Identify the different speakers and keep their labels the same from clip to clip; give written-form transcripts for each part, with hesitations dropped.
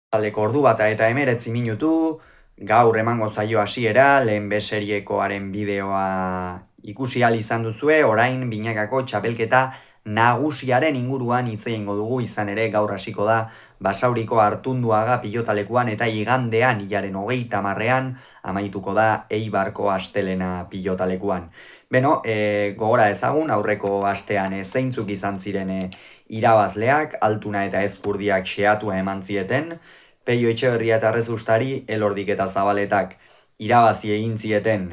Speaker 1: Taldeko ordu bata eta 19 minutu, gaur emango zaio hasiera, lehen beseriekoaren bideoa ikusi ahal izan duzue, orain binakako txapelketa nagusiaren inguruan hitz egingo dugu, izan ere gaur hasiko da Basauriko Artunduaga pilotalekuan eta igandean hilaren 30ean amaituko da Eibarko Astelena pilotalekuan. Beno, gogora ezagun, aurreko astean zeintzuk izan ziren irabazleak, Altuna eta Ezkurdiak xeatua eman zieten, Peio Etxeberria eta Arrezustari, Elordik eta Zabaletak irabazi egin zieten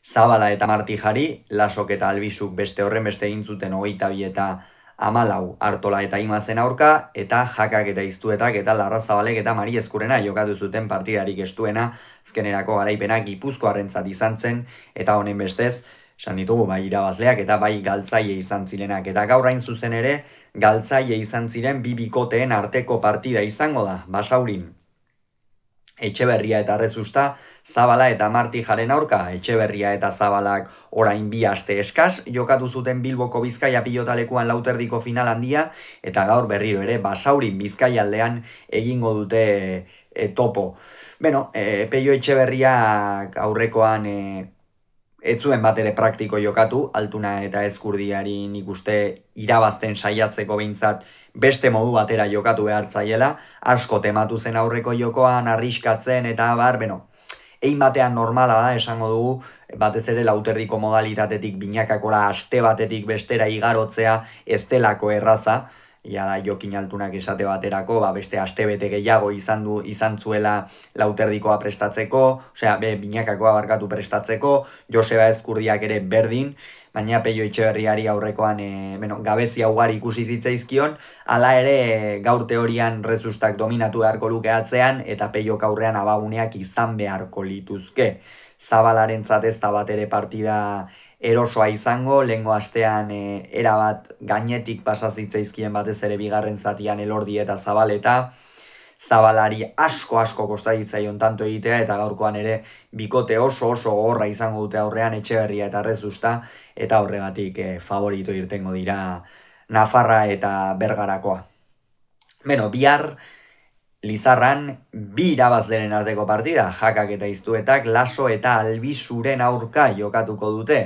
Speaker 1: Zabala eta Martijari, Lasok eta Albizuk beste horren beste egin zuten 22 eta 14 Artola eta Imazen aurka, eta Jakak eta Iztuetak eta Larrazabalek eta Mari Ezkurena jokatu zuten partidarik estuena, azkenerako garaipena Gipuzkoarrentzat izan zen, eta honen bestez, esan ditugu bai irabazleak eta bai galtzaile izan zirenak. Eta gaur hain zuzen ere, galtzaile izan ziren bi bikoteen arteko partida izango da, Basaurin. Etxeberria eta Arrezusta, Zabala eta Martijaren aurka, Etxeberria eta Zabalak orain bi aste eskas, jokatu zuten Bilboko Bizkaia pilotalekuan lauterdiko final handia, eta gaur berriro ere Basaurin Bizkaia aldean egingo dute topo. Beno, Peio Etxeberriak aurrekoan ez zuen bat ere praktiko jokatu, Altuna eta Ezkurdiari nik uste irabazten saiatzeko behintzat beste modu batera jokatu behartzaiela, asko tematu zen aurreko jokoan, arriskatzen eta beno, egin batean normala da, esango dugu, batez ere lauterdiko modalitatetik binakakora aste batetik bestera igarotzea ez delako erraza, ja da Jokin Altunak esate baterako, beste astebete gehiago izan zuela lauterdikoa prestatzeko, osea, binakakoa barkatu prestatzeko, Joseba Ezkurdiak ere berdin, baina Peio Etxeberriari aurrekoan gabezia ugari ikusi zitzaizkion, hala ere gaur teorian Rezustak dominatu beharko luke atzean, eta Peiok aurrean abaguneak izan beharko lituzke. Zabalarentzat ez da bat ere partida erosoa izango, lehengo astean erabat gainetik pasazitzaizkien batez ere bigarren zatian Elordi eta Zabaleta, Zabalari asko kostaditzaion tanto egitea, eta gaurkoan ere bikote oso gogorra izango dute aurrean Etxeberria eta Arrezusta, eta horregatik favorito irtengo dira Nafarra eta Bergarakoa. Beno, bihar Lizarran bi irabazleren arteko partida, Jakak eta Iztuetak Laso eta Albizuren aurka jokatuko dute.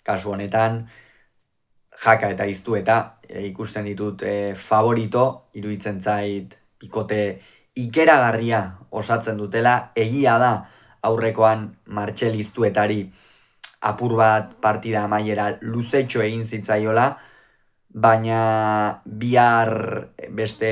Speaker 1: Kasu honetan, Jaka eta Iztueta ikusten ditut favorito, iruditzen zait bikote ikeragarria osatzen dutela, egia da aurrekoan Martxel Iztuetari apur bat partida amaiera luzetxo egin zitzaiola, baina bihar beste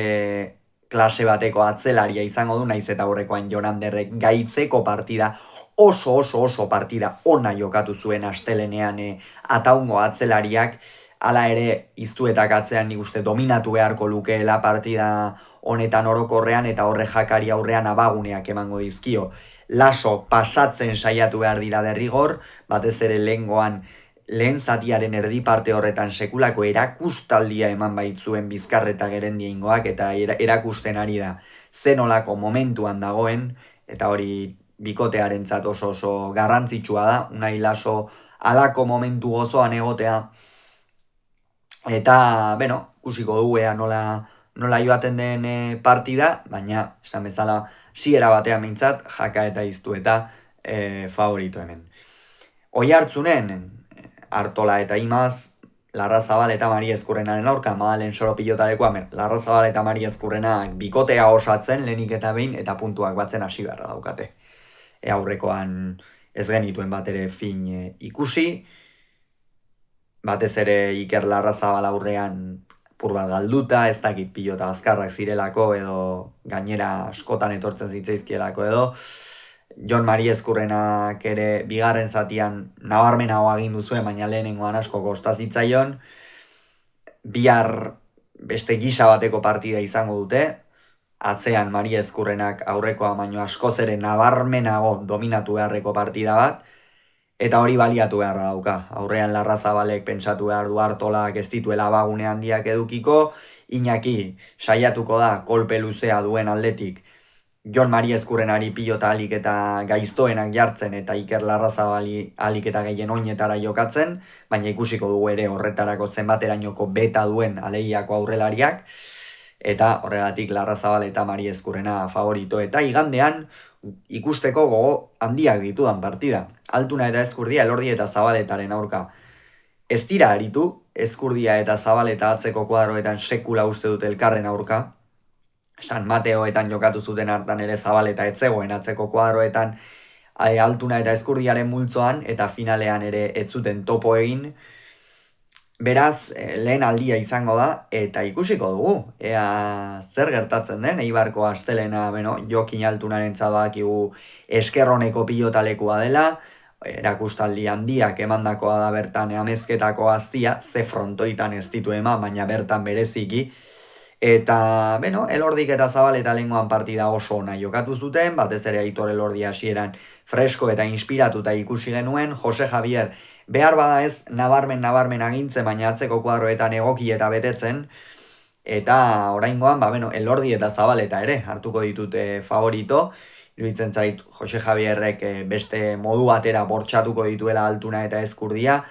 Speaker 1: klase bateko atzelaria izango du, naiz eta aurrekoan Jon Anderrek gaitzeko partida oso partida ona jokatu zuen astelenean Ataungo atzelariak, hala ere Iztuetak atzean nik uste dominatu beharko lukeela partida honetan orokorrean, eta horre Jakari aurrean abaguneak emango dizkio. Laso pasatzen saiatu behar dira derrigor, batez ere lehen zatiaren erdi parte horretan sekulako erakustaldia eman baitzuen Bizkarreta Gerendiaingoak, eta erakusten ari da zenolako momentuan dagoen, eta hori bikotearentzat oso garrantzitsua da, Unai Laso halako momentu gozoan egotea, eta, ikusiko dugu nola joaten den partida, baina, esan bezala, hasiera batean mintzat, Jaka eta Iztueta favorito hemen. Oiartzunen, Artola eta Imaz, Larrazabal eta Mari Ezkurrenaren aurka, Madalen Soro pilotalekoa, Larrazabal eta Mari Ezkurrenak bikotea osatzen lehenik eta behin, eta puntuak batzen hasi beharra daukate. Aurrekoan ez genituen bat ere fin ikusi, batez ere Iker Larrazabal aurrean pur bat galduta, ez dakit pilota azkarrak zirelako, edo gainera askotan etortzen zitzaizkielako edo, Jon Mari Ezkurrenak ere bigarren zatian nabarmenago agindu zuen, baina lehenengoan asko kostazitzaion. Bihar beste gisa bateko partida izango dute, atzean Mari Ezkurrenak aurrekoa baino askoz ere nabarmenago dominatu beharreko partida bat, eta hori baliatu beharra dauka. Aurrean Larrazabalek pentsatu behar du Artolak ez dituela abagune handiak edukiko, Iñaki saiatuko da kolpe luzea duen aldetik Jon Mari Ezkurrenari pilota alik eta gaiztoenak jartzen, eta Iker Larrazabali alik eta gehien oinetara jokatzen, baina ikusiko dugu ere horretarako zenbaterainoko beta duen aleiako aurrelariak, eta horregatik Larrazabal eta Mari Ezkurrena favorito. Eta igandean ikusteko gogo handiak ditudan partida. Altuna eta Ezkurdia Elordi eta Zabaletaren aurka. Ez dira aritu, Ezkurdia eta Zabaleta atzeko kuadroetan sekula uste dute elkarren aurka. San Mateoetan jokatu zuten hartan ere Zabaleta ez zegoen atzeko kuadroetan Altuna eta Ezkurdiaren multzoan, eta finalean ere ez zuten topo egin. Beraz, lehen aldia izango da, eta ikusiko dugu. Ea zer gertatzen den, Eibarko astelena, Jokin Altunaren badakigu eskerroneko pilotalekua dela, erakustaldi handiak emandakoa da bertan amezketako aztia, ze frontoitan ez ditu eman, baina bertan bereziki. Eta, Elordik eta Zabaleta lehengoan partida oso ona jokatu zuten, batez ere Aitor Elordi hasieran fresko eta inspiratuta ikusi genuen, Jose Javier behar bada ez nabarmen agintzen, baina atzeko kuadroetan egoki eta betetzen, eta oraingoan, Elordi eta Zabaleta ere hartuko ditute favorito, iruditzen zait Jose Javierrek beste modu batera bortxatuko dituela Altuna eta Ezkurdia,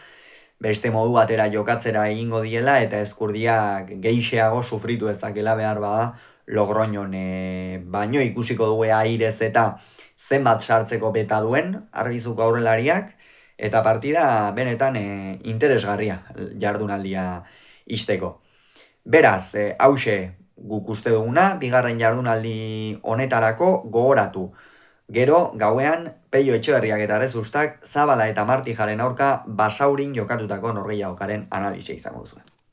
Speaker 1: beste modu batera jokatzera egingo diela, eta Ezkurdiak gehixeago sufritu ezakela behar bada Logroñon, baino ikusiko dugu airez eta zenbat sartzeko beta duen Arbizuko aurrelariak, eta partida benetan interesgarria jardunaldia izteko. Beraz, hause guk uste duguna, bigarren jardunaldi honetarako gogoratu. Gero, gauean, Peio Etxeberriak eta Rezustak Zabala eta Martijaren aurka Basaurin jokatutako norgehiagokaren analisia izango duzuen.